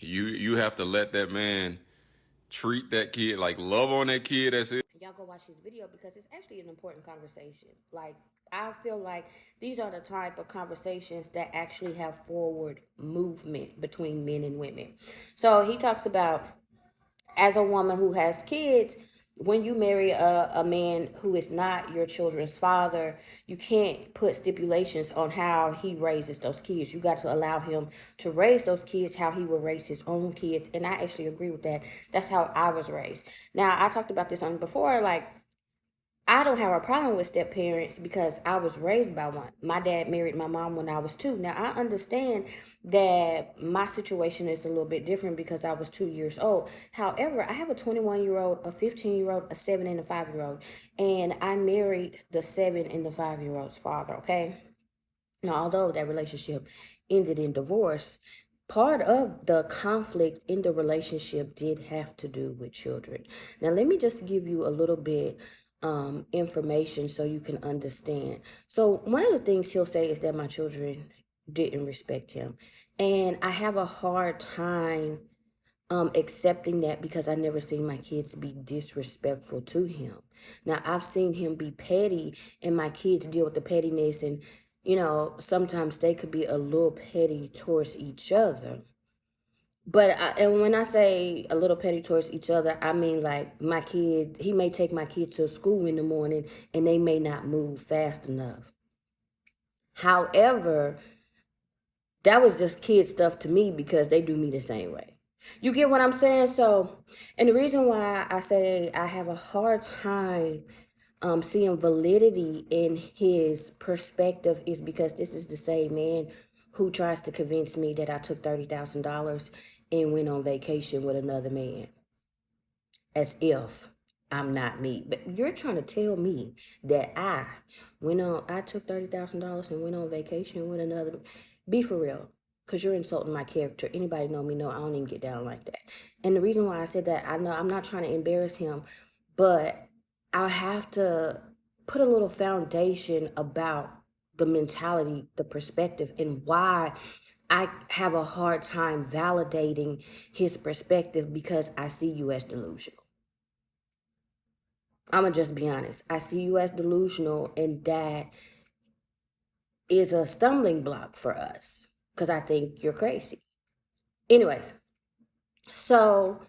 You have to let that man treat that kid, like love on that kid. That's it. Y'all go watch this video because it's actually an important conversation. Like, I feel like these are the type of conversations that actually have forward movement between men and women. So he talks about, as a woman who has kids, when you marry a man who is not your children's father, you can't put stipulations on how he raises those kids. You got to allow him to raise those kids how he would raise his own kids. And I actually agree with that. That's how I was raised. Now, I talked about this on before, like, I don't have a problem with step parents because I was raised by one. My dad married my mom when I was two. Now, I understand that my situation is a little bit different because I was 2 years old. However, I have a 21-year-old, a 15-year-old, a 7 and a 5-year-old, and I married the 7 and the 5-year-old's father, okay? Now, although that relationship ended in divorce, part of the conflict in the relationship did have to do with children. Now, let me just give you a little bit information so you can understand. So, one of the things he'll say is that my children didn't respect him, and I have a hard time accepting that because I never seen my kids be disrespectful to him. Now I've seen him be petty and my kids deal with the pettiness, and sometimes they could be a little petty towards each other. And when I say a little petty towards each other, I mean like my kid, he may take my kid to school in the morning and they may not move fast enough. However, that was just kid stuff to me because they do me the same way. You get what I'm saying? So, and the reason why I say I have a hard time seeing validity in his perspective is because this is the same man who tries to convince me that I took $30,000 and went on vacation with another man, as if I'm not me. But you're trying to tell me that I took $30,000 and went on vacation with another. Be for real, because you're insulting my character. Anybody know me? Know I don't even get down like that. And the reason why I said that, I know I'm not trying to embarrass him, but I have to put a little foundation about the mentality, the perspective, and why I have a hard time validating his perspective because I see you as delusional. I'm gonna just be honest. I see you as delusional, and that is a stumbling block for us because I think you're crazy. Anyways, so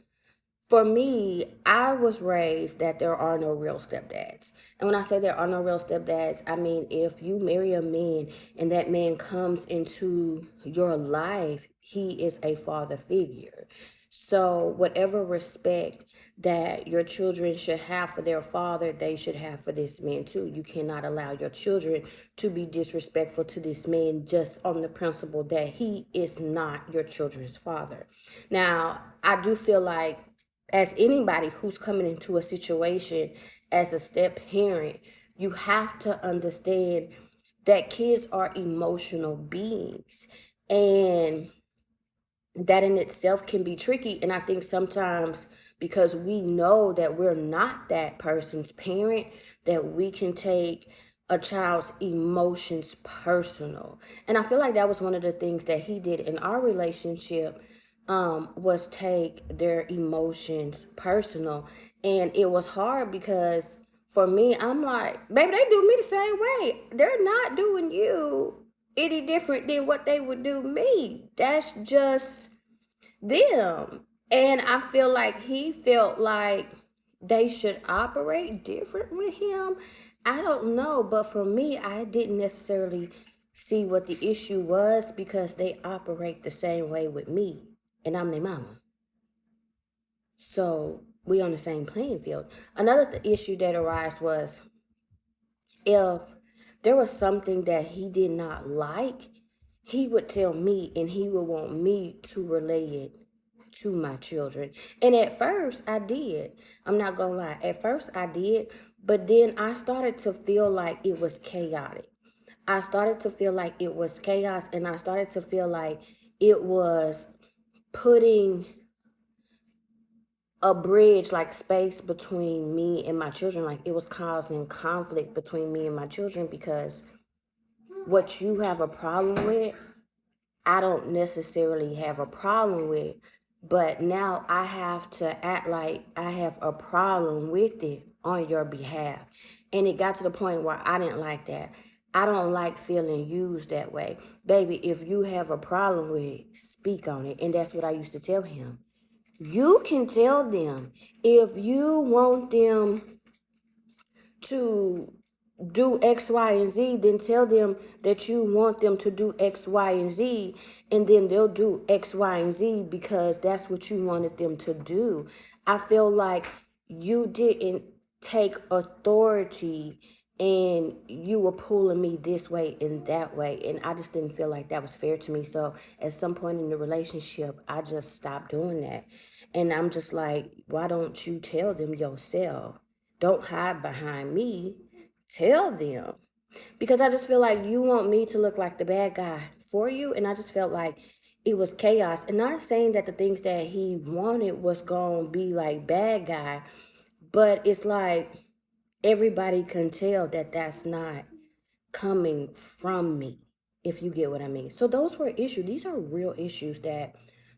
for me, I was raised that there are no real stepdads. And when I say there are no real stepdads, I mean if you marry a man and that man comes into your life, he is a father figure. So, whatever respect that your children should have for their father, they should have for this man too. You cannot allow your children to be disrespectful to this man just on the principle that he is not your children's father. Now, I do feel like, as anybody who's coming into a situation as a step parent, you have to understand that kids are emotional beings. And that in itself can be tricky. And I think sometimes because we know that we're not that person's parent, that we can take a child's emotions personal. And I feel like that was one of the things that he did in our relationship, was take their emotions personal. And it was hard because for me, I'm like, baby, they do me the same way. They're not doing you any different than what they would do me. That's just them. And I feel like he felt like they should operate different with him. I don't know, but for me, I didn't necessarily see what the issue was because they operate the same way with me, and I'm their mama. So we on the same playing field. Another issue that arose was if there was something that he did not like, he would tell me and he would want me to relay it to my children. And at first I did. I'm not gonna lie. At first I did, but then I started to feel like it was chaotic. I started to feel like it was chaos, and I started to feel like it was putting a bridge, like space between me and my children. Like it was causing conflict between me and my children because what you have a problem with, I don't necessarily have a problem with. but now I have to act like I have a problem with it on your behalf. And it got to the point where I didn't like that. I don't like feeling used that way. Baby, if you have a problem with it, speak on it. And that's what I used to tell him. You can tell them if you want them to do X, Y, and Z, then tell them that you want them to do X, Y, and Z, and then they'll do X, Y, and Z because that's what you wanted them to do. I feel like you didn't take authority and you were pulling me this way and that way, and I just didn't feel like that was fair to me. So at some point in the relationship, I just stopped doing that. And I'm just like, why don't you tell them yourself? Don't hide behind me. Tell them. Because I just feel like you want me to look like the bad guy for you. And I just felt like it was chaos. And not saying that the things that he wanted was going to be like bad guy, but it's like everybody can tell that that's not coming from me, if you get what I mean. So those were issues. These are real issues that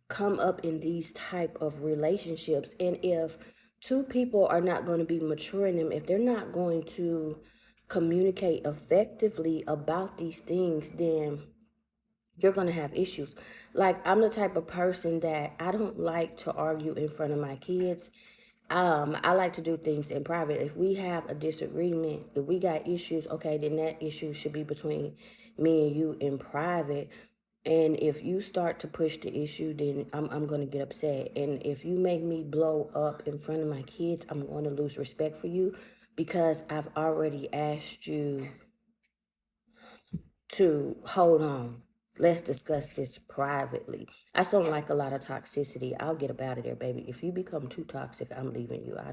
come up in these type of relationships. And if two people are not going to be mature in them, if they're not going to communicate effectively about these things, then you're going to have issues. Like, I'm the type of person that I don't like to argue in front of my kids. I like to do things in private. If we have a disagreement, if we got issues, okay, then that issue should be between me and you in private. And if you start to push the issue, then I'm going to get upset. And if you make me blow up in front of my kids, I'm going to lose respect for you because I've already asked you to hold on. Let's discuss this privately. I just don't like a lot of toxicity. I'll get up out of there, baby. If you become too toxic, I'm leaving you. I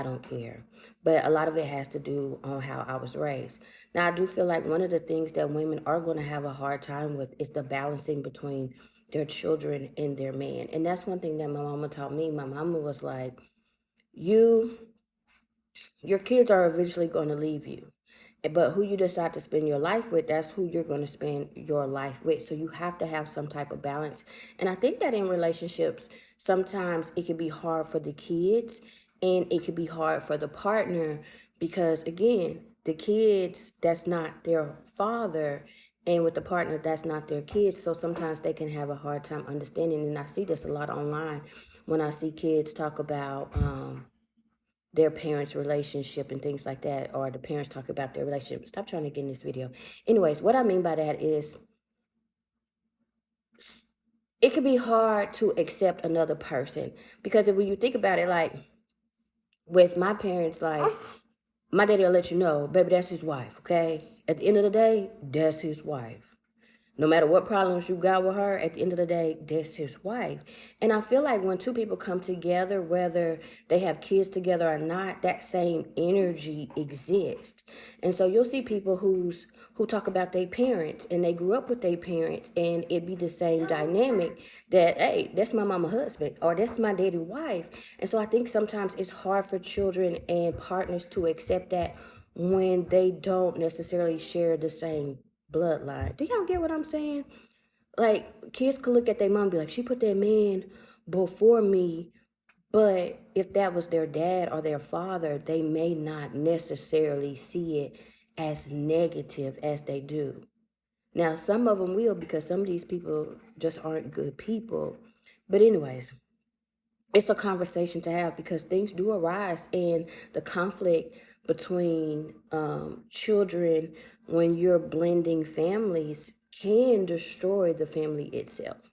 don't care. But a lot of it has to do on how I was raised. Now, I do feel like one of the things that women are going to have a hard time with is the balancing between their children and their man. And that's one thing that my mama taught me. My mama was like, you, your kids are eventually going to leave you. But who you decide to spend your life with, that's who you're going to spend your life with. So you have to have some type of balance. And I think that in relationships, sometimes it can be hard for the kids and it can be hard for the partner because, again, the kids, that's not their father. And with the partner, that's not their kids. So sometimes they can have a hard time understanding. And I see this a lot online when I see kids talk about, their parents' relationship and things like that, or the parents talk about their relationship. Stop trying to get in this video. Anyways, what I mean by that is it can be hard to accept another person because when you think about it, like with my parents, like my daddy will let you know, baby, that's his wife, okay? At the end of the day, that's his wife. No matter what problems you got with her, at the end of the day, that's his wife. And I feel like when two people come together, whether they have kids together or not, that same energy exists. And so you'll see people who talk about their parents and they grew up with their parents and it be the same dynamic that, hey, that's my mama husband or that's my daddy wife. And so I think sometimes it's hard for children and partners to accept that when they don't necessarily share the same bloodline. Do y'all get what I'm saying? Like, kids could look at their mom and be like, she put that man before me. But if that was their dad or their father, they may not necessarily see it as negative as they do. Now, some of them will because some of these people just aren't good people. But, anyways, it's a conversation to have because things do arise and the conflict between children when you're blending families can destroy the family itself.